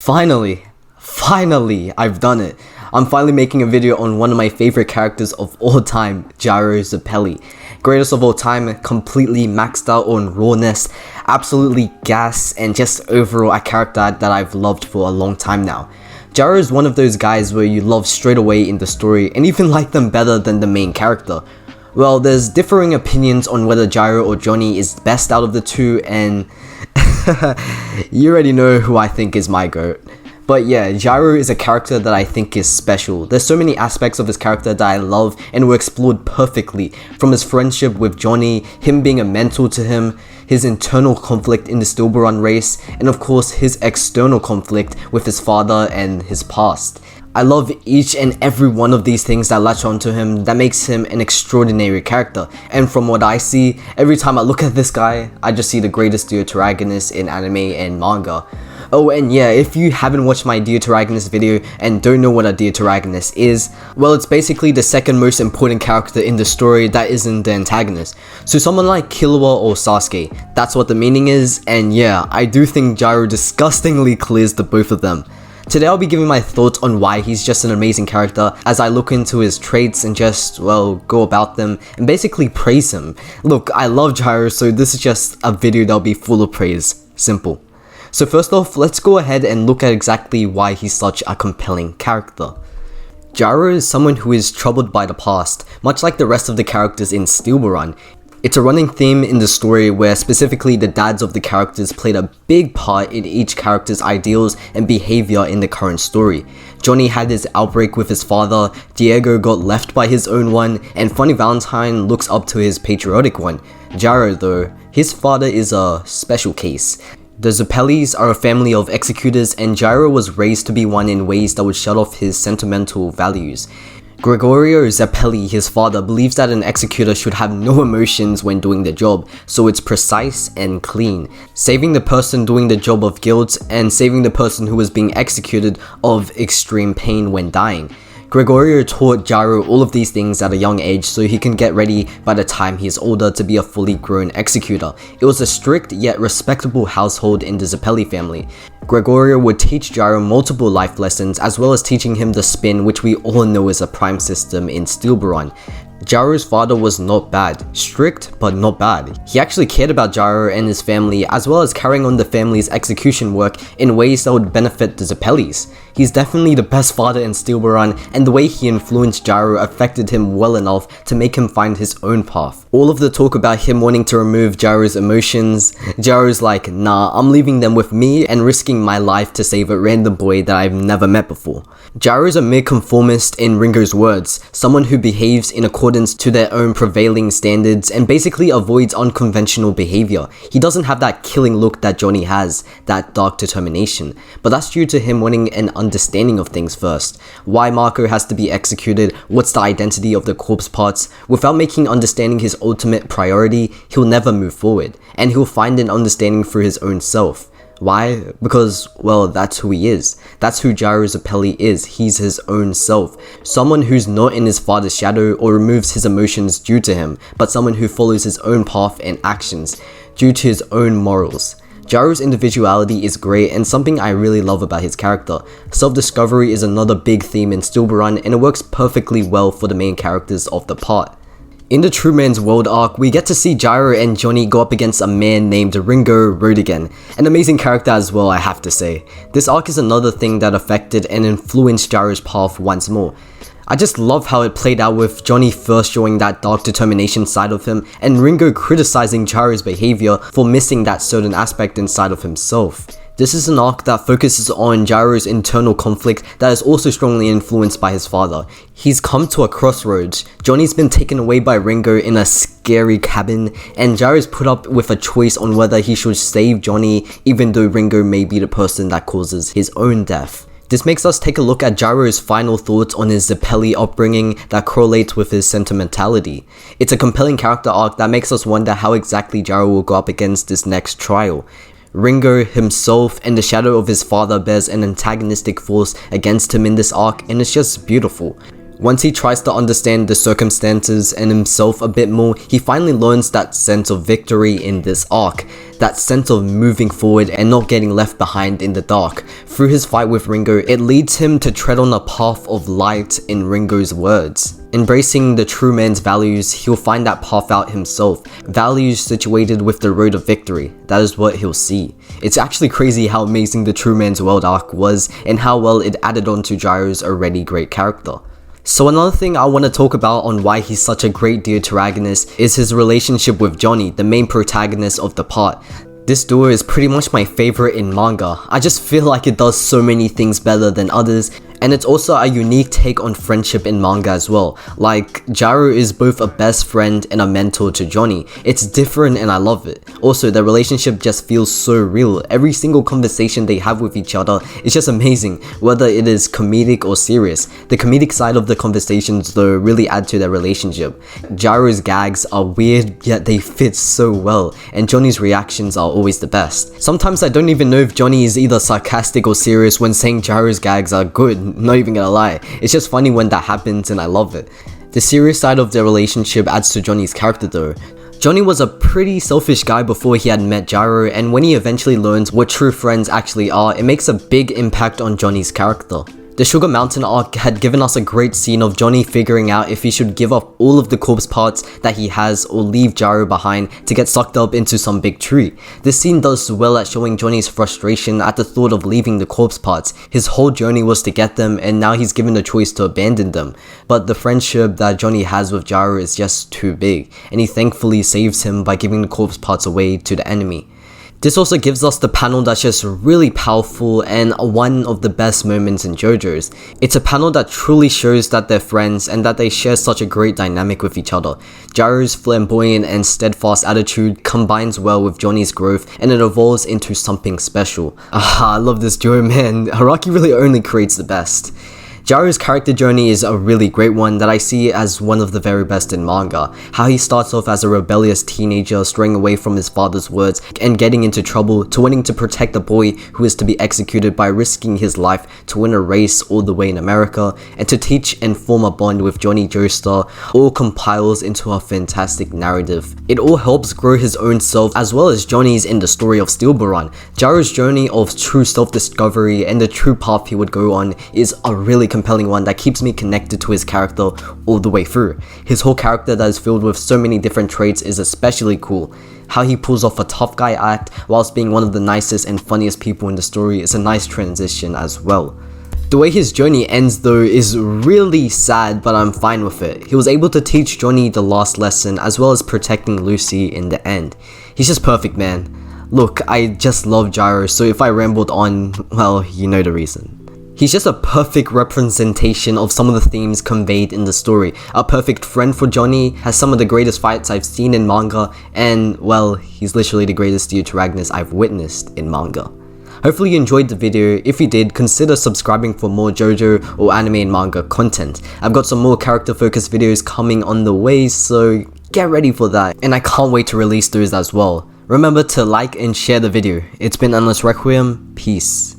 Finally, I've done it. I'm finally making a video on one of my favorite characters of all time, Gyro Zeppeli. Greatest of all time, completely maxed out on rawness, absolutely gas, and just overall a character that I've loved for a long time now. Gyro is one of those guys where you love straight away in the story and even like them better than the main character. Well, there's differing opinions on whether Gyro or Johnny is best out of the two, and you already know who I think is my GOAT. But yeah, Gyro is a character that I think is special. There's so many aspects of his character that I love and were explored perfectly. From his friendship with Johnny, him being a mentor to him, his internal conflict in the Stillborn race, and of course his external conflict with his father and his past. I love each and every one of these things that latch onto him that makes him an extraordinary character. And from what I see, every time I look at this guy, I just see the greatest Deuteragonist in anime and manga. Oh, and yeah, if you haven't watched my Deuteragonist video and don't know what a Deuteragonist is, well, it's basically the second most important character in the story that isn't the antagonist. So someone like Killua or Sasuke, that's what the meaning is, and yeah, I do think Gyro disgustingly clears the both of them. Today I'll be giving my thoughts on why he's just an amazing character as I look into his traits and just, well, go about them and basically praise him. Look, I love Gyro, so this is just a video that'll be full of praise. Simple. So first off, let's go ahead and look at exactly why he's such a compelling character. Gyro is someone who is troubled by the past, much like the rest of the characters in Stillborn. It's a running theme in the story where specifically the dads of the characters played a big part in each character's ideals and behavior in the current story. Johnny had his outbreak with his father, Diego got left by his own one, and Funny Valentine looks up to his patriotic one. Gyro though, his father is a special case. The Zeppelis are a family of executors, and Gyro was raised to be one in ways that would shut off his sentimental values. Gregorio Zeppeli, his father, believes that an executor should have no emotions when doing the job, so it's precise and clean, saving the person doing the job of guilt and saving the person who was being executed of extreme pain when dying. Gregorio taught Gyro all of these things at a young age so he can get ready by the time he is older to be a fully grown executor. It was a strict yet respectable household in the Zeppeli family. Gregorio would teach Gyro multiple life lessons as well as teaching him the spin, which we all know is a prime system in Stillborn. Gyro's father was not bad, strict but not bad. He actually cared about Gyro and his family as well as carrying on the family's execution work in ways that would benefit the Zeppelis. He's definitely the best father in Stillborn, and the way he influenced Gyro affected him well enough to make him find his own path. All of the talk about him wanting to remove Gyro's emotions, Gyro's like, nah, I'm leaving them with me and risking my life to save a random boy that I've never met before. Gyro's a mere conformist in Ringo's words, someone who behaves in accordance to their own prevailing standards and basically avoids unconventional behavior. He doesn't have that killing look that Johnny has, that dark determination, but that's due to him wanting an understanding of things first. Why Marco has to be executed, what's the identity of the corpse parts. Without making understanding his ultimate priority, he'll never move forward, and he'll find an understanding through his own self. Why? Because, well, that's who he is. That's who Gyro Zeppeli is. He's his own self. Someone who's not in his father's shadow or removes his emotions due to him, but someone who follows his own path and actions due to his own morals. Gyro's individuality is great and something I really love about his character. Self-discovery is another big theme in Stillborn, and it works perfectly well for the main characters of the part. In the True Man's World arc, we get to see Gyro and Johnny go up against a man named Ringo Rodigan. An amazing character as well, I have to say. This arc is another thing that affected and influenced Gyro's path once more. I just love how it played out with Johnny first showing that dark determination side of him and Ringo criticizing Gyro's behavior for missing that certain aspect inside of himself. This is an arc that focuses on Gyro's internal conflict that is also strongly influenced by his father. He's come to a crossroads. Johnny's been taken away by Ringo in a scary cabin, and Gyro's put up with a choice on whether he should save Johnny even though Ringo may be the person that causes his own death. This makes us take a look at Gyro's final thoughts on his Zeppeli upbringing that correlates with his sentimentality. It's a compelling character arc that makes us wonder how exactly Gyro will go up against this next trial. Ringo himself and the shadow of his father bears an antagonistic force against him in this arc, and it's just beautiful. Once he tries to understand the circumstances and himself a bit more, he finally learns that sense of victory in this arc. that sense of moving forward and not getting left behind in the dark. Through his fight with Ringo, it leads him to tread on a path of light, in Ringo's words. Embracing the true man's values, he'll find that path out himself. Values situated with the road of victory. That is what he'll see. It's actually crazy how amazing the true man's world arc was and how well it added on to Gyro's already great character. So another thing I want to talk about on why he's such a great Deuteragonist is his relationship with Johnny, the main protagonist of the part. This duo is pretty much my favorite in manga. I just feel like it does so many things better than others, and it's also a unique take on friendship in manga as well. Like, Gyro is both a best friend and a mentor to Johnny. It's different and I love it. Also, their relationship just feels so real. Every single conversation they have with each other is just amazing, whether it is comedic or serious. The comedic side of the conversations though really add to their relationship. Gyro's gags are weird, yet they fit so well, and Johnny's reactions are always the best. Sometimes I don't even know if Johnny is either sarcastic or serious when saying Gyro's gags are good. Not even gonna lie, it's just funny when that happens and I love it. The serious side of their relationship adds to Johnny's character though. Johnny was a pretty selfish guy before he had met Gyro, and when he eventually learns what true friends actually are, it makes a big impact on Johnny's character. The Sugar Mountain arc had given us a great scene of Johnny figuring out if he should give up all of the corpse parts that he has or leave Gyro behind to get sucked up into some big tree. This scene does well at showing Johnny's frustration at the thought of leaving the corpse parts. His whole journey was to get them, and now he's given the choice to abandon them. But the friendship that Johnny has with Gyro is just too big, and he thankfully saves him by giving the corpse parts away to the enemy. This also gives us the panel that's just really powerful and one of the best moments in JoJo's. It's a panel that truly shows that they're friends and that they share such a great dynamic with each other. Gyro's flamboyant and steadfast attitude combines well with Johnny's growth, and it evolves into something special. I love this duo, man. Haraki really only creates the best. Gyro's character journey is a really great one that I see as one of the very best in manga. How he starts off as a rebellious teenager straying away from his father's words and getting into trouble, to wanting to protect a boy who is to be executed by risking his life to win a race all the way in America, and to teach and form a bond with Johnny Joestar, all compiles into a fantastic narrative. It all helps grow his own self as well as Johnny's in the story of Steel Baron. Gyro's journey of true self-discovery and the true path he would go on is a really compelling one that keeps me connected to his character all the way through. His whole character that is filled with so many different traits is especially cool. How he pulls off a tough guy act whilst being one of the nicest and funniest people in the story is a nice transition as well. The way his journey ends though is really sad, but I'm fine with it. He was able to teach Johnny the last lesson as well as protecting Lucy in the end. He's just perfect, man. Look, I just love Gyro, so if I rambled on, well, you know the reason. He's just a perfect representation of some of the themes conveyed in the story. A perfect friend for Johnny, has some of the greatest fights I've seen in manga, and well, he's literally the greatest Deuteragonist I've witnessed in manga. Hopefully you enjoyed the video. If you did, consider subscribing for more JoJo or anime and manga content. I've got some more character focused videos coming on the way, so get ready for that, and I can't wait to release those as well. Remember to like and share the video. It's been Endless Requiem, peace.